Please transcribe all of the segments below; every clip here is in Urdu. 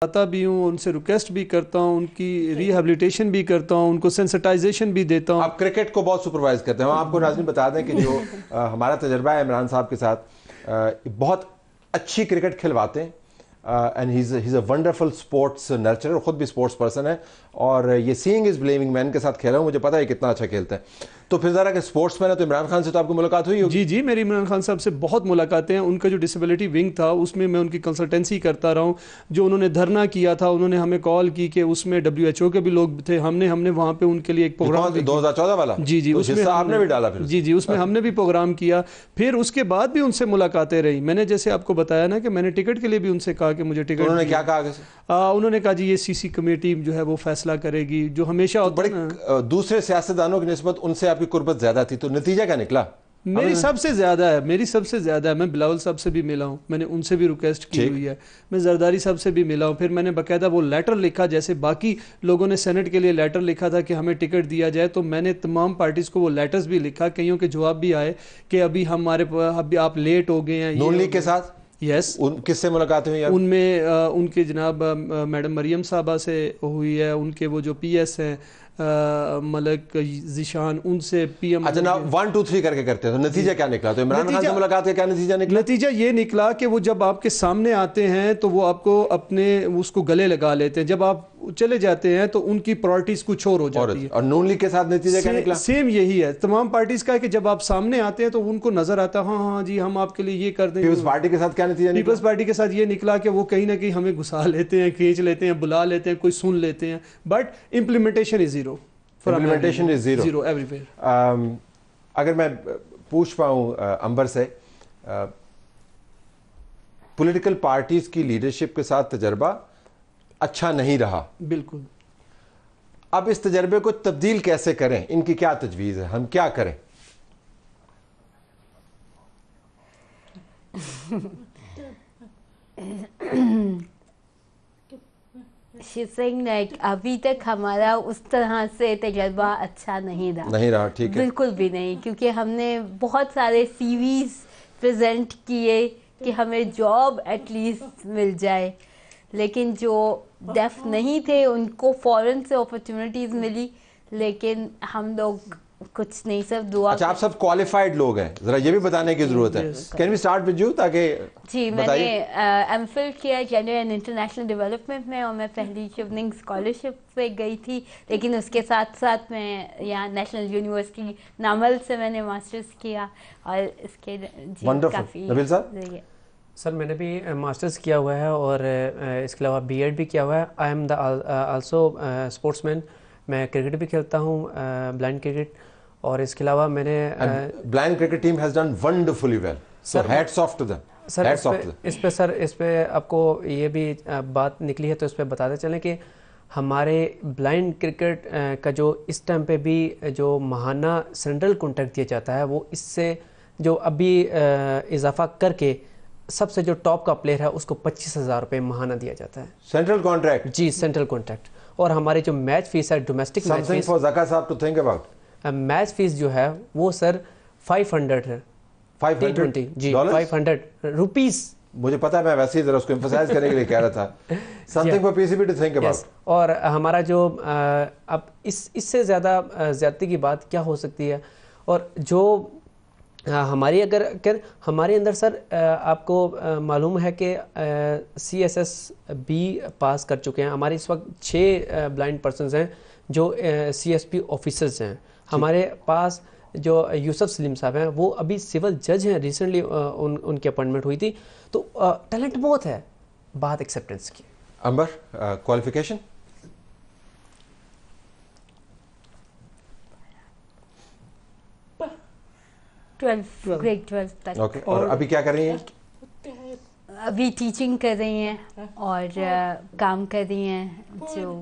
آتا بھی ہوں، ان سے ریکویسٹ بھی کرتا ہوں، ان کی ریہیبلیٹیشن بھی کرتا ہوں، ان کو سینسٹائزیشن بھی دیتا ہوں. آپ کرکٹ کو بہت سپروائز کرتے ہیں. ہم آپ کو ناظرین بتا دیں کہ جو ہمارا تجربہ ہے عمران صاحب کے ساتھ، بہت اچھی کرکٹ کھلواتے ہیں. And he is a wonderful sports nurturer, خود بھی اسپورٹس پرسن ہے. اور یہ سینگ از بلیونگ، میں ان کے ساتھ کھیلا ہوں، مجھے پتا ہے کتنا اچھا کھیلتے ہیں. تو پھر ذرا کہ اسپورٹس مین ہے تو عمران خان سے تو آپ کو ملاقات ہوئی ہوگی؟ جی میری عمران خان صاحب سے بہت ملاقاتیں ہیں. ان کا جو ڈسیبلٹی ونگ تھا اس میں ان کی کنسلٹنسی کرتا رہا ہوں. جو انہوں نے دھرنا کیا تھا، انہوں نے ہمیں کال کی کہ اس میں WHO کے بھی لوگ تھے. ہم نے وہاں پہ ان کے لیے ایک پروگرام 2014 والا. جی اس میں آپ نے بھی ڈالا پھر. جی اس میں ہم نے بھی پروگرام کیا. پھر اس کے بعد بھی ان سے ملاقاتیں رہی. میں نے جیسے آپ کو بتایا نا کہ میں نے ٹکٹ کے لیے بھی ان سے کہا کہ مجھے ٹکٹ. انہوں نے کیا کہا؟ انہوں نے کہا جی یہ CC کمیٹی جو ہے وہ فیصلہ کرے گی. جو ہمیشہ بڑے دوسرے سیاستدانوں کی نسبت ان سے آپ کی قربت زیادہ تھی، تو نتیجہ کیا نکلا؟ میری سب سے زیادہ ہے. میں بلاول صاحب سے بھی ملا ہوں، میں نے ان سے بھی ریکویسٹ کی ہوئی ہے. میں زرداری صاحب سے بھی ملا ہوں. پھر میں نے باقاعدہ وہ لیٹر لکھا، جیسے باقی لوگوں نے سینٹ کے لیے لیٹر لکھا تھا کہ ہمیں ٹکٹ دیا جائے، تو میں نے تمام پارٹیز کو وہ لیٹرز بھی لکھا. کئیوں کے جواب بھی آئے کہ ابھی ابھی آپ لیٹ ہو گئے ہیں. نون لیگ کے ساتھ یس. کس سے ملاقات ہوئی؟ ان میں ان کے جناب میڈم مریم صاحبہ سے ہوئی ہے. ان کے وہ جو PS ہیں ملک ذیشان، ان سے PM. اچھا 1 2 3 کر کے کرتے ہیں. تو نتیجہ کیا نکلا؟ تو عمران خان سے ملاقات کا کیا نتیجہ نکلا؟ نتیجہ یہ نکلا کہ وہ جب آپ کے سامنے آتے ہیں تو وہ آپ کو اپنے اس کو گلے لگا لیتے ہیں. جب آپ چلے جاتے ہیں تو ان کی پرائرٹیز کچھ اور ہو جاتی ہے. اور نون لیگ کے ساتھ نتیجہ کیا نکلا؟ سیم یہی ہے تمام پارٹیز کا، کہ جب آپ سامنے آتے ہیں تو ان کو نظر آتا ہے ہاں جی ہم آپ کے لیے یہ کر دیں. پیپلز پارٹی کے ساتھ کیا نتیجہ نکلا؟ پیپلز پارٹی کے ساتھ یہ نکلا کہ وہ کہیں نہ کہیں ہمیں گھسا لیتے ہیں، کھینچ لیتے ہیں، بلا لیتے ہیں، کوئی سن لیتے ہیں، but implementation is zero. Implementation is zero everywhere. اگر میں پوچھ پاؤں امبر سے، پولیٹیکل پارٹیز کی لیڈرشپ کے ساتھ تجربہ اچھا نہیں رہا. بالکل. اب اس تجربے کو تبدیل کیسے کریں؟ ان کی کیا تجویز ہے؟ ہم کیا کریں؟ She's saying like ابھی تک ہمارا اس طرح سے تجربہ اچھا نہیں رہا. ٹھیک ہے. بالکل بھی نہیں، کیونکہ ہم نے بہت سارے CVs پریزنٹ کیے کہ ہمیں جاب ایٹ لیسٹ مل جائے، لیکن جو ڈیف نہیں تھے ان کو فوراً سے اپرچونیٹیز ملی، لیکن ہم لوگ کچھ نہیں، سب دعا. اچھا آپ سب کوالیفائڈ لوگ ہیں، ذرا یہ بھی بتانے کی ضرورت ہے. Can we start with you? تاکہ جی میں نے M.Phil کیا جنرل اینڈ انٹرنیشنل ڈیولپمنٹ میں، اور میں پہلی شیوننگ اسکالرشپ پہ گئی تھی، لیکن اس کے ساتھ ساتھ میں یہاں نیشنل یونیورسٹی نامل سے میں نے ماسٹرز کیا. اور اس کے کافی. نبیل صاحب؟ سر میں نے بھی ماسٹرز کیا ہوا ہے اور اس کے علاوہ B.Ed بھی کیا ہوا ہے. آئی ایم آلسو اسپورٹس مین. میں کرکٹ بھی کھیلتا ہوں، بلائنڈ کرکٹ. اور اس کے علاوہ میں نے blind cricket team has done wonderfully well, so hats off to them. Sir اس پہ آپ کو یہ بھی بات نکلی ہے تو اس پہ بتاتے چلیں کہ ہمارے بلائنڈ کرکٹ کا جو اس ٹائم پہ بھی جو ماہانہ سینٹرل کانٹریکٹ دیا جاتا ہے، وہ اس سے جو ابھی اضافہ کر کے سب سے جو ٹاپ کا پلیئر ہے اس کو 25,000 روپے ماہانہ دیا جاتا ہے. Central contract? جی سینٹرل کانٹریکٹ. اور ہماری جو میچ فیس ہے domestic match fee, for Zaka صاحب to think about. Match fee جو ہے وہ سر 500 ہے. 500 جی 500 روپیز. مجھے پتا ہے، میں ویسے ہی ذرا اس کو ایمفسائز کرنے کے لیے کہہ رہا تھا. Something for PCB to think about. اور ہمارا جو اب اس سے زیادہ زیادتی کی بات کیا ہو سکتی ہے؟ اور جو ہماری اگر ہمارے اندر سر آپ کو معلوم ہے کہ CSSB پاس کر چکے ہیں. ہمارے اس وقت 6 بلائنڈ پرسنز ہیں جو CSP آفیسرز ہیں. ہمارے پاس جو یوسف سلیم صاحب ہیں وہ ابھی سول جج ہیں، ریسنٹلی ان کی اپوائنٹمنٹ ہوئی تھی. تو ٹیلنٹ بہت ہے، بات ایکسیپٹنس کی. امبر کوالیفیکیشن؟ گریڈ 12 تک. اوکے. اور ابھی کیا کر رہی ہیں؟ ابھی ٹیچنگ کر رہی ہیں اور کام کر رہی ہیں، جو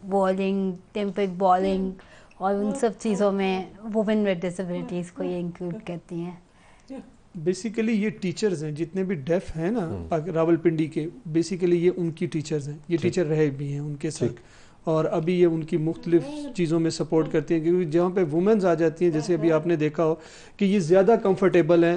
بالنگ، ٹیمپرڈ بالنگ اور ان سب چیزوں میں وومن ود ڈسیبلٹیز کو یہ انکلوڈ کرتی ہیں. بیسیکلی یہ ٹیچرز ہیں جتنے بھی ڈیف ہیں نا راولپنڈی کے، بیسیکلی یہ ان کی ٹیچرز ہیں. یہ ٹیچر رہے بھی ہیں ان کے ساتھ، اور ابھی یہ ان کی مختلف چیزوں میں سپورٹ کرتی ہیں، کیونکہ جہاں پہ وومنز آ جاتی ہیں، جیسے ابھی آپ نے دیکھا ہو کہ یہ زیادہ کمفرٹیبل ہیں